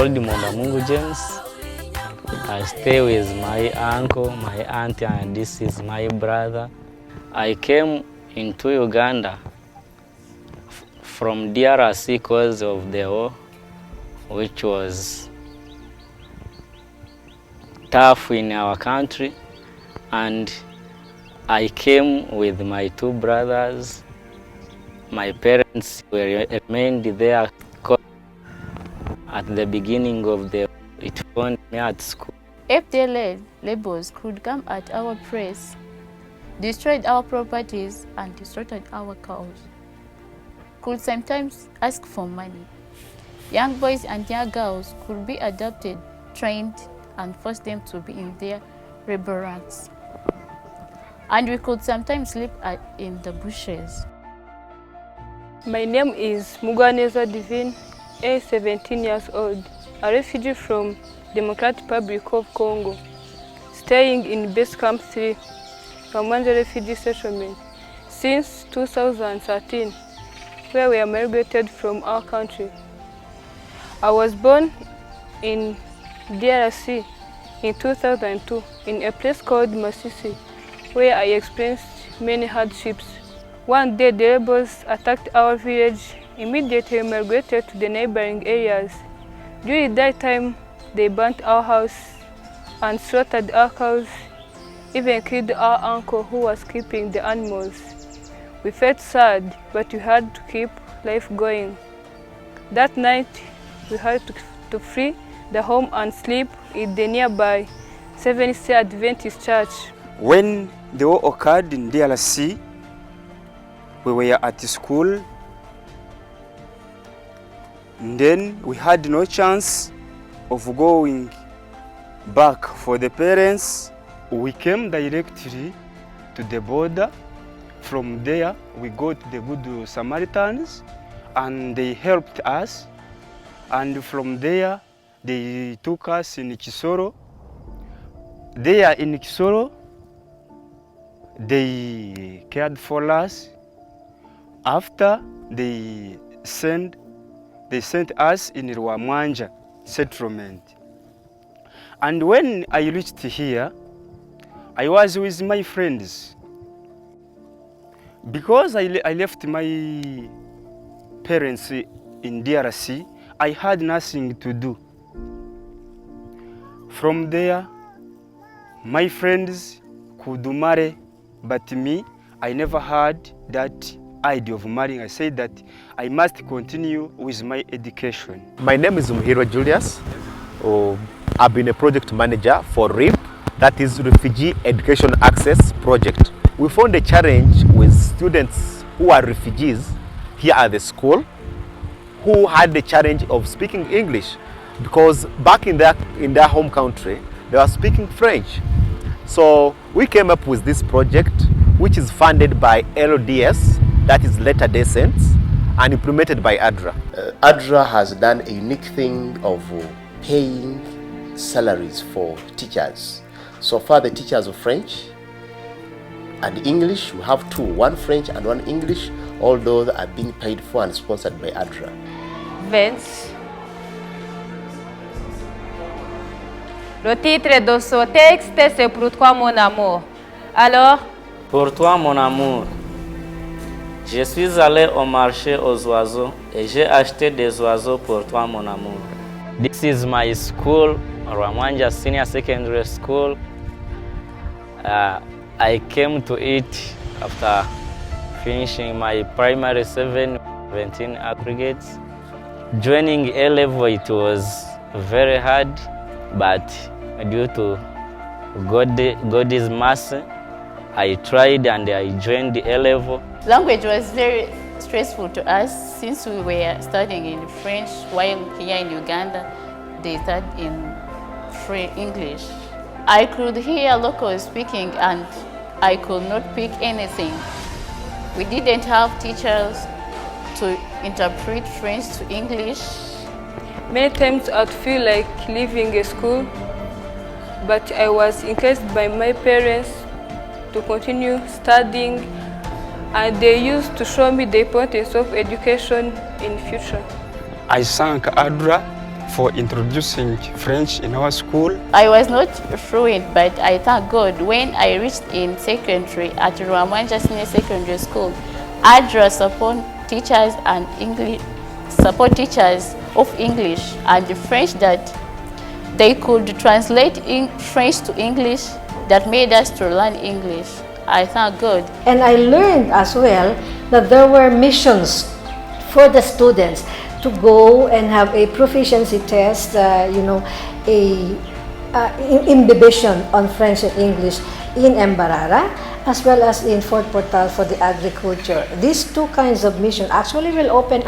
called Mungu James. I stay with my uncle, my aunt, and this is my brother. I came into Uganda from DRC because of the war, which was tough in our country, and I came with my two brothers. My parents remained there at the beginning of the war. It found me at school. FDLA labels could come at our place, destroyed our properties, and distorted our cows. Could sometimes ask for money. Young boys and young girls could be adopted, trained, and force them to be in their rebel ranks. And we could sometimes sleep in the bushes. My name is Mugwaneza Divine, age 17 years old, a refugee from Democratic Republic of Congo, staying in Base Camp 3, Rwamwanja refugee settlement, since 2013, where we are migrated from our country. I was born in DRC in 2002 in a place called Masisi, where I experienced many hardships. One day the rebels attacked our village. Immediately we migrated to the neighboring areas. During that time, they burnt our house and slaughtered our cows, even killed our uncle who was keeping the animals. We felt sad, but we had to keep life going. That night, we had to flee the home and sleep in the nearby Seventh-day Adventist church. When the war occurred in DRC, we were at school, and then we had no chance of going back for the parents. We came directly to the border. From there, we got the Good Samaritans, and they helped us. And from there, they took us in Kisoro. There in Kisoro, they cared for us. After they sent us in Rwamwanja settlement. And when I reached here, I was with my friends. Because I left my parents in DRC, I had nothing to do. From there, my friends could marry, but me, I never had that idea of marrying. I said that I must continue with my education. My name is Muhirwa Julius. I've been a project manager for REAP, that is Refugee Education Access Project. We found a challenge with students who are refugees here at the school who had the challenge of speaking English, because back in their home country they were speaking French. So we came up with this project, which is funded by LDS, that is Latter-day Saints, and implemented by ADRA. ADRA has done a unique thing of paying salaries for teachers. So far the teachers of French and English, we have two, one French and one English. All those are being paid for and sponsored by ADRA. Vince. Le titre de ce texte, c'est Pour toi mon amour. Alors? Pour toi mon amour. Je suis allé au marché aux oiseaux et j'ai acheté des oiseaux pour toi mon amour. This is my school, Rwamwanja Senior Secondary School. I came to it after finishing my primary 17 aggregates. Joining A level, it was very hard, but due to God's mercy, I tried and I joined A level. Language was very stressful to us since we were studying in French, while here in Uganda they studied in free English. I could hear locals speaking and I could not pick anything. We didn't have teachers to interpret French to English. Many times I'd feel like leaving a school, but I was encouraged by my parents to continue studying, and they used to show me the importance of education in future. I thank ADRA for introducing French in our school. I was not fluent, but I thank God when I reached in secondary at Rwamwanja Senior Secondary School. ADRA support teachers of English and French that they could translate French to English that made us to learn English. I thank God. And I learned as well that there were missions for the students to go and have a proficiency test, imbibition on French and English in Mbarara, as well as in Fort Portal for the agriculture. These two kinds of mission actually will open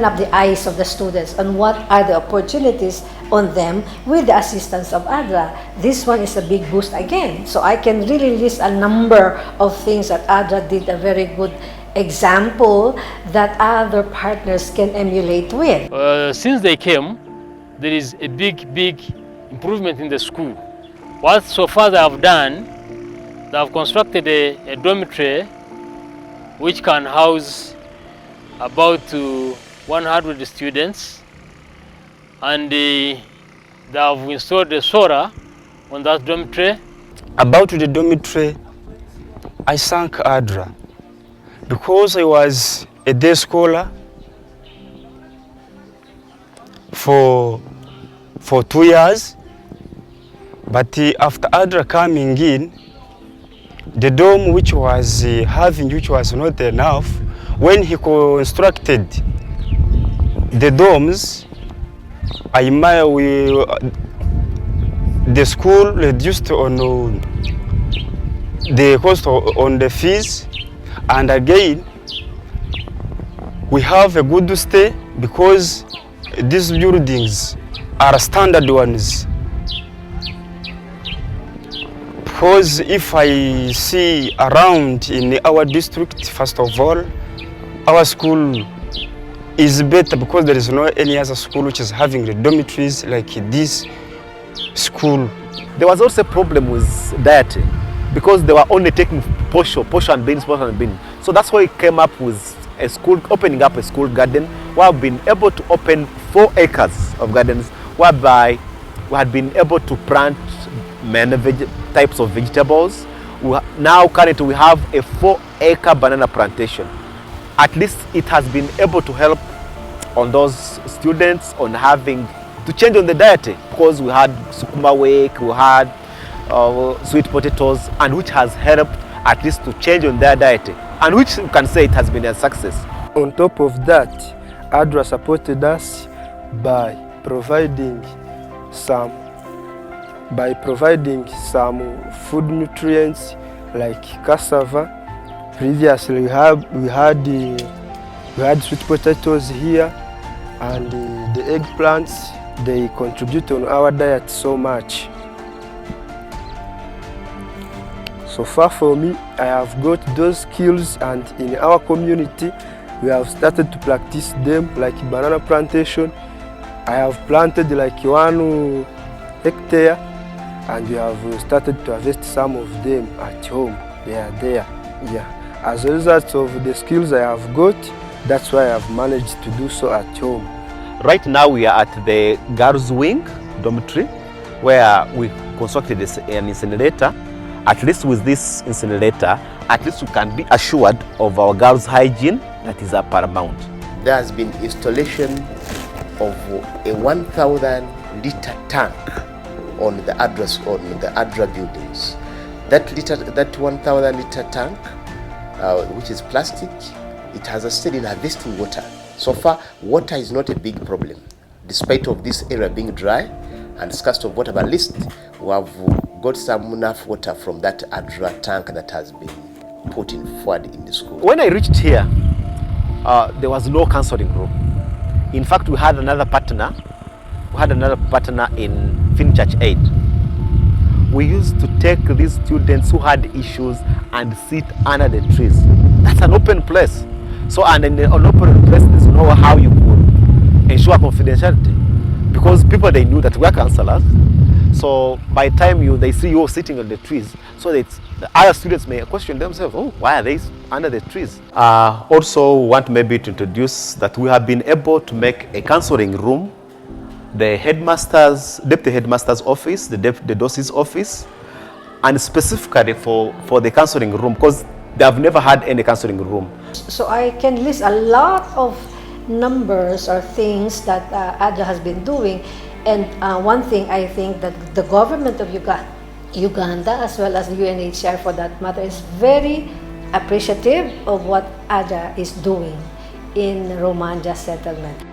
up the eyes of the students on what are the opportunities on them with the assistance of ADRA. This one is a big boost again. So I can really list a number of things that ADRA did a very good example that other partners can emulate with. Since they came, there is a big improvement in the school. What so far they have done, they have constructed a dormitory which can house about 100 students, and they have installed a solar on that dormitory. About the dormitory, I thank ADRA because I was a day scholar for 2 years, but after ADRA coming in, the dorm which was not enough, when he constructed the dorms, the school reduced on the cost on the fees, and again we have a good stay because these buildings are standard ones. Because if I see around in our district, first of all, our school is better because there is no any other school which is having the dormitories like this school. There was also a problem with dieting because they were only taking portion and beans. So that's why we came up with a school, opening up a school garden. We have been able to open 4 acres of gardens, whereby we had been able to plant many types of vegetables. Now currently we have a 4-acre banana plantation. At least it has been able to help on those students on having to change on the diet, because we had sukuma wiki, we had sweet potatoes, and which has helped at least to change on their diet, and which you can say it has been a success. On top of that, ADRA supported us by providing some food nutrients like cassava. Previously we had sweet potatoes here, and the eggplants, they contribute on our diet so much. So far for me, I have got those skills, and in our community we have started to practice them, like banana plantation. I have planted like 1 hectare, and we have started to harvest some of them at home. They are there. Yeah. As a result of the skills I have got, that's why I have managed to do so at home. Right now we are at the girls' wing dormitory, where we constructed an incinerator. At least with this incinerator, at least we can be assured of our girls' hygiene. That is a paramount. There has been installation of a 1,000-liter tank on the ADRA buildings. That 1,000-liter tank, which is plastic, it has assisted in harvesting water. So far, water is not a big problem, despite of this area being dry and scarce of water. But at least we have got some enough water from that ADRA tank that has been put in forward in the school. When I reached here, there was no counseling room. In fact, we had another partner. In Finchurch Aid. We used to take these students who had issues and sit under the trees. That's an open place. So, and in an open place, there's no how you could ensure confidentiality, because people, they knew that we're counselors. So by the time they see you sitting on the trees, so that the other students may question themselves, oh, why are they under the trees? Also want maybe to introduce that we have been able to make a counseling room the headmaster's, deputy headmaster's office, the DOS's office, and specifically for the counseling room, because they have never had any counseling room. So I can list a lot of numbers or things that ADRA has been doing, and one thing I think that the government of Uganda, as well as the UNHCR for that matter, is very appreciative of what ADRA is doing in Rwamwanja settlement.